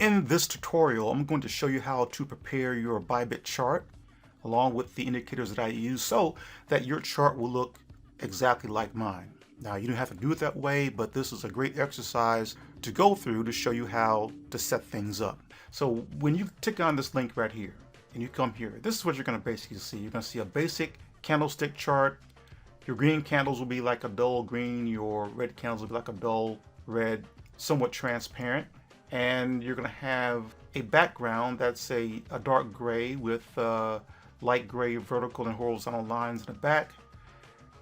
In this tutorial, I'm going to show you how to prepare your ByBit chart along with the indicators that I use so that your chart will look exactly like mine. Now, you don't have to do it that way, but this is a great exercise to go through to show you how to set things up. So when you click on this link right here and you come here, this is what you're going to basically see. You're going to see a basic candlestick chart. Your green candles will be like a dull green, your red candles will be like a dull red, somewhat transparent. And you're going to have a background that's a dark gray with light gray vertical and horizontal lines in the back.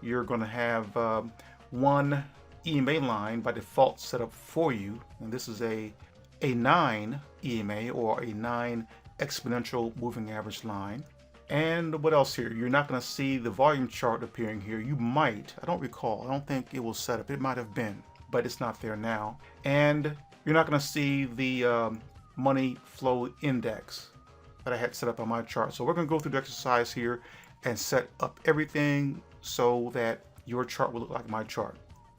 You're going to have one EMA line by default set up for you, and this is a 9 EMA or a 9 exponential moving average line. And what else here? You're not going to see the volume chart appearing here. You might, I don't recall, I don't think it was set up. It might have been, but it's not there now. And you're not going to see the money flow index that I had set up on my chart. So we're going to go through the exercise here and set up everything so that your chart will look like my chart.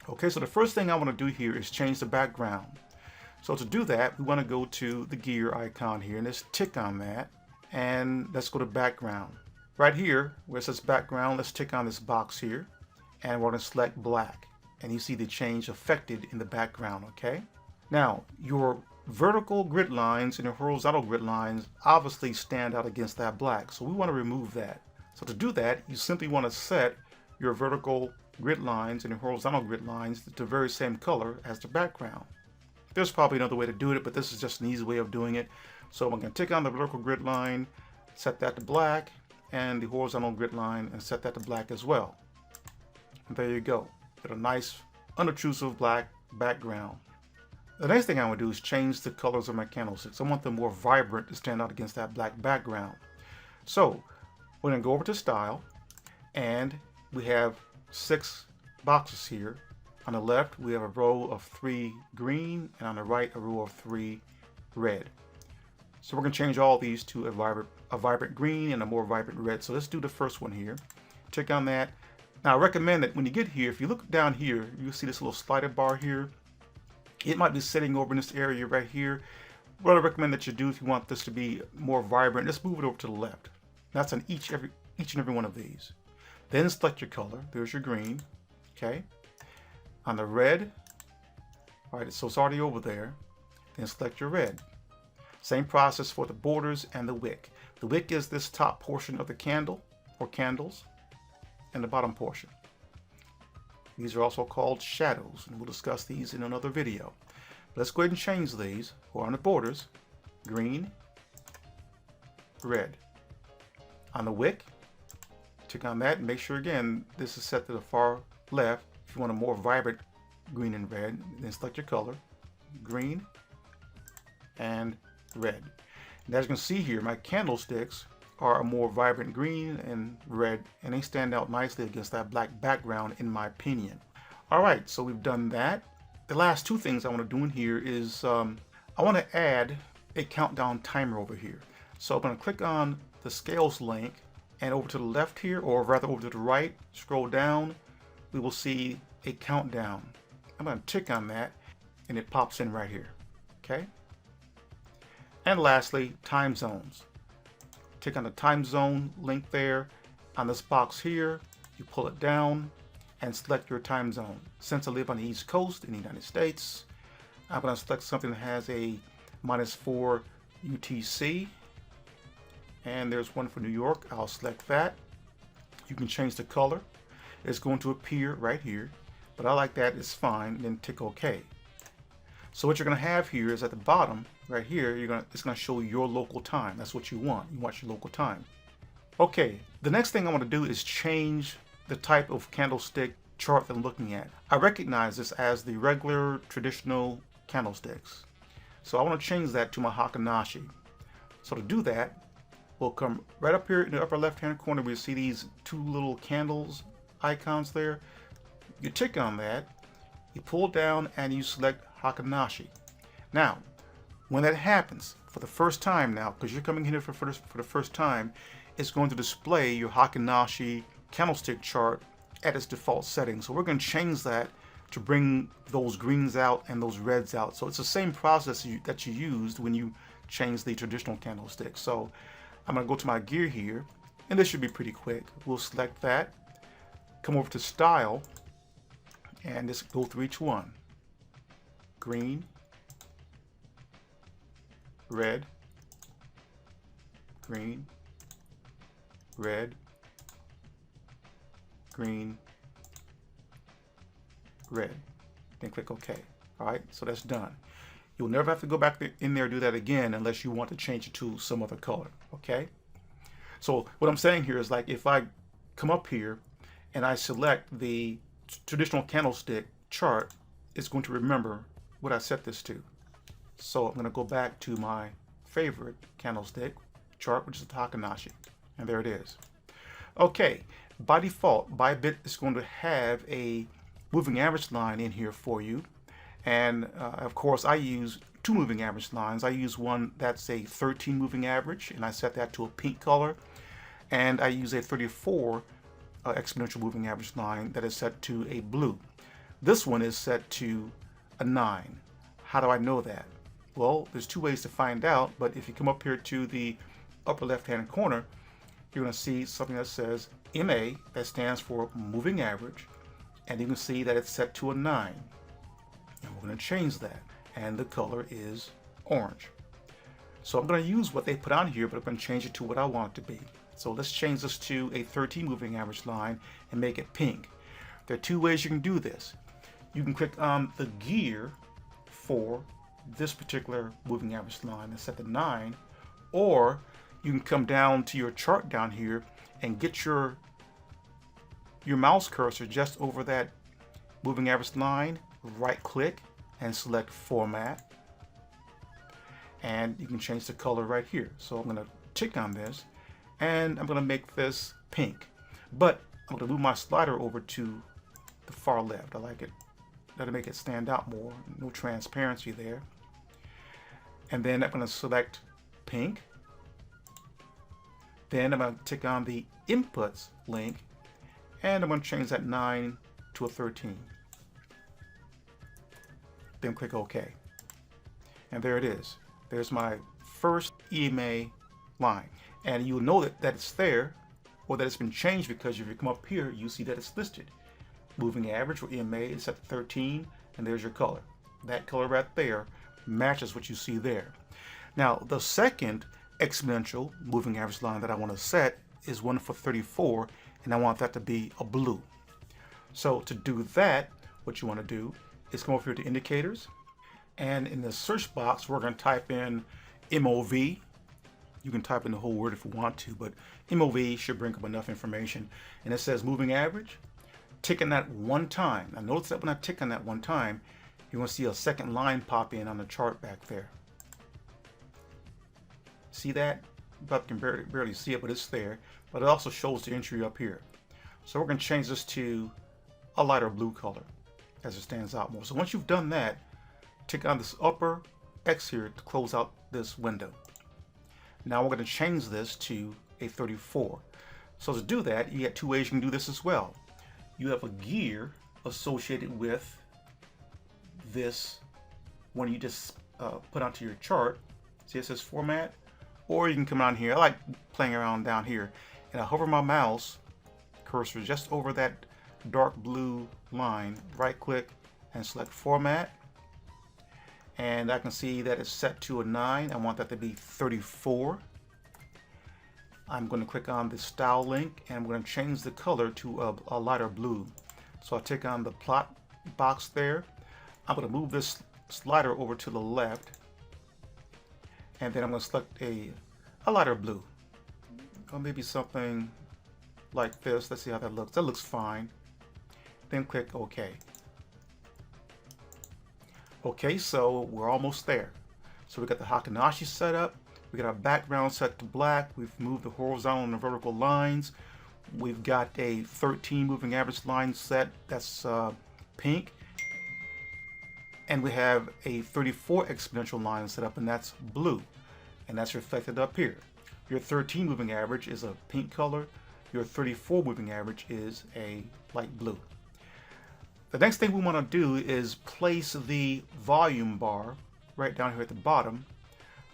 Okay, so the first thing I want to do here is change the background. So to do that, we want to go to the gear icon here and let's tick on that. And let's go to background. Right here, where it says background, let's tick on this box here and we're going to select black. And you see the change affected in the background, okay? Now, your vertical grid lines and your horizontal grid lines obviously stand out against that black. So we want to remove that. So to do that, you simply want to set your vertical grid lines and your horizontal grid lines to the very same color as the background. There's probably another way to do it, but this is just an easy way of doing it. So I'm going to tick on the vertical grid line, set that to black, and the horizontal grid line, and set that to black as well. And there you go. Get a nice, unobtrusive black background. The next thing I want to do is change the colors of my candlesticks. I want them more vibrant to stand out against that black background. So we're going to go over to Style, and we have 6 boxes here. On the left, we have a row of 3 green, and on the right, a row of 3 red. So we're going to change all these to a vibrant green and a more vibrant red. So let's do the first one here. Click on that. Now I recommend that when you get here, if you look down here, you'll see this little slider bar here. It might be sitting over in this area right here. What I recommend that you do if you want this to be more vibrant, just move it over to the left. That's on each and every one of these. Then select your color. There's your green. Okay. On the red, all right, so it's already over there. Then select your red. Same process for the borders and the wick. The wick is this top portion of the candle or candles and the bottom portion. These are also called shadows, and we'll discuss these in another video. Let's go ahead and change these. Or on the borders, green, red. On the wick, click on that and make sure again this is set to the far left. If you want a more vibrant green and red, then select your color, green and red. And as you can see here, my candlesticks are a more vibrant green and red, and they stand out nicely against that black background in my opinion. All right, so we've done that. The last 2 things I want to do in here is I want to add a countdown timer over here. So I'm going to click on the scales link, and over to the left here, or rather over to the right, scroll down, we will see a countdown. I'm going to tick on that and it pops in right here. Okay. And lastly, time zones. Tick on the time zone link there. On this box here, you pull it down and select your time zone. Since I live on the East Coast in the United States, I'm going to select something that has a -4 UTC. And there's one for New York. I'll select that. You can change the color. It's going to appear right here, but I like that. It's fine. Then tick OK. So what you're going to have here is at the bottom right here, it's going to show your local time. That's what you want. You want your local time. Okay, the next thing I want to do is change the type of candlestick chart that I'm looking at. I recognize this as the regular traditional candlesticks. So I want to change that to my Hakanashi. So to do that, we'll come right up here in the upper left hand corner. We'll see these 2 little candles icons there. You tick on that, you pull down and you select Hakanashi. Now, when that happens for the first time now, because you're coming here for the first time, it's going to display your Hakanashi candlestick chart at its default setting. So we're going to change that to bring those greens out and those reds out. So it's the same process that you used when you change the traditional candlestick. So I'm going to go to my gear here, and this should be pretty quick. We'll select that, come over to style, and just go through each one. Green, red, green, red, green, red. Then click OK. All right, so that's done. You'll never have to go back in there and do that again unless you want to change it to some other color. Okay. So what I'm saying here is, like, if I come up here and I select the traditional candlestick chart, it's going to remember what I set this to. So I'm going to go back to my favorite candlestick chart, which is the Takanashi, and there it is. Okay, by default, ByBit is going to have a moving average line in here for you, and of course I use two moving average lines. I use one that's a 13 moving average, and I set that to a pink color, and I use a 34 exponential moving average line that is set to a blue. This one is set to a 9. How do I know that? Well, there's two ways to find out, but if you come up here to the upper left-hand corner, you're going to see something that says MA, that stands for moving average, and you can see that it's set to a 9. And we're going to change that, and the color is orange. So I'm going to use what they put on here, but I'm going to change it to what I want it to be. So let's change this to a 13 moving average line and make it pink. There are two ways you can do this. You can click on the gear for this particular moving average line and set the 9, or you can come down to your chart down here and get your mouse cursor just over that moving average line, right click and select format, and you can change the color right here. So I'm going to tick on this and I'm going to make this pink, but I'm going to move my slider over to the far left. I like it. That'll make it stand out more. No transparency there. And then I'm going to select pink. Then I'm going to tick on the inputs link, and I'm going to change that 9 to a 13. Then click OK. And there it is. There's my first EMA line. And you'll know that it's there, or that it's been changed, because if you come up here, you see that it's listed. Moving average or EMA is set to 13, and there's your color. That color right there matches what you see there. Now, the second exponential moving average line that I want to set is one for 34, and I want that to be a blue. So to do that, what you want to do is come over here to indicators, and in the search box we're going to type in MOV. You can type in the whole word if you want to, but MOV should bring up enough information. And it says moving average. Tick on that one time. Now notice that when I tick on that one time, you're going to see a second line pop in on the chart back there. See that? You probably can barely see it, but it's there. But it also shows the entry up here. So we're going to change this to a lighter blue color as it stands out more. So once you've done that, tick on this upper X here to close out this window. Now we're going to change this to a 34. So to do that, you got two ways you can do this as well. You have a gear associated with this one you just put onto your chart. See, it says format. Or you can come down here. I like playing around down here, and I hover my mouse cursor just over that dark blue line, right click and select format, and I can see that it's set to a 9. I want that to be 34. I'm going to click on the style link, and I'm going to change the color to a lighter blue. So I tick on the plot box there. I'm going to move this slider over to the left, and then I'm going to select a lighter blue, or maybe something like this. Let's see how that looks. That looks fine. Then click OK. Okay, so we're almost there. So we got the Takanashi set up. We got our background set to black. We've moved the horizontal and the vertical lines. We've got a 13 moving average line set that's pink. And we have a 34 exponential line set up, and that's blue. And that's reflected up here. Your 13 moving average is a pink color. Your 34 moving average is a light blue. The next thing we want to do is place the volume bar right down here at the bottom.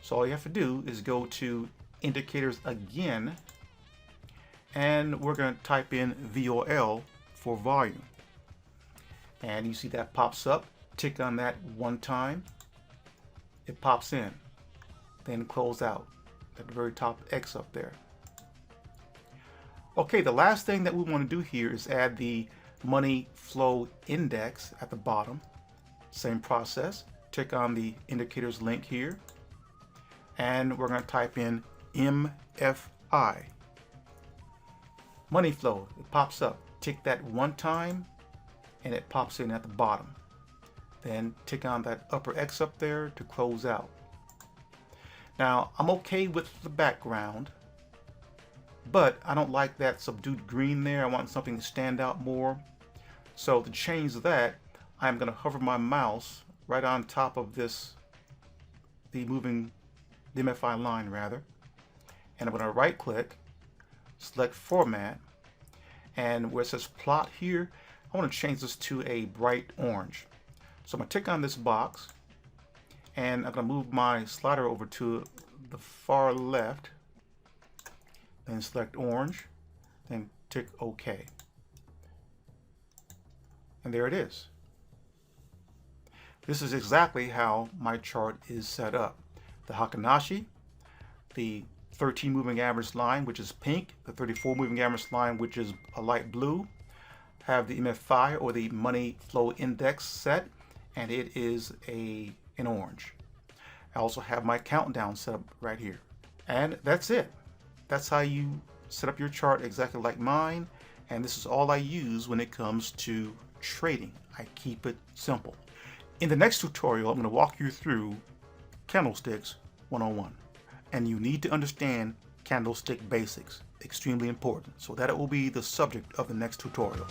So all you have to do is go to indicators again, and we're going to type in VOL for volume. And you see that pops up. Tick on that one time. It pops in. Then close out at the very top X up there. Okay, the last thing that we want to do here is add the money flow index at the bottom. Same process. Tick on the indicators link here. And we're going to type in MFI. Money flow. It pops up. Tick that one time and it pops in at the bottom. Then tick on that upper X up there to close out. Now, I'm okay with the background, but I don't like that subdued green there. I want something to stand out more. So to change that, I'm going to hover my mouse right on top of this, the MFI line rather, and I'm going to right click, select format, and where it says plot here, I want to change this to a bright orange. So I'm going to tick on this box, and I'm going to move my slider over to the far left, then select orange, then tick OK. And there it is. This is exactly how my chart is set up. The Heikin-Ashi, the 13 moving average line, which is pink, the 34 moving average line, which is a light blue, have the MFI or the money flow index set, and it is an orange. I also have my countdown set up right here. And that's it. That's how you set up your chart exactly like mine. And this is all I use when it comes to trading. I keep it simple. In the next tutorial, I'm going to walk you through Candlesticks 101. And you need to understand candlestick basics. Extremely important. So that will be the subject of the next tutorial.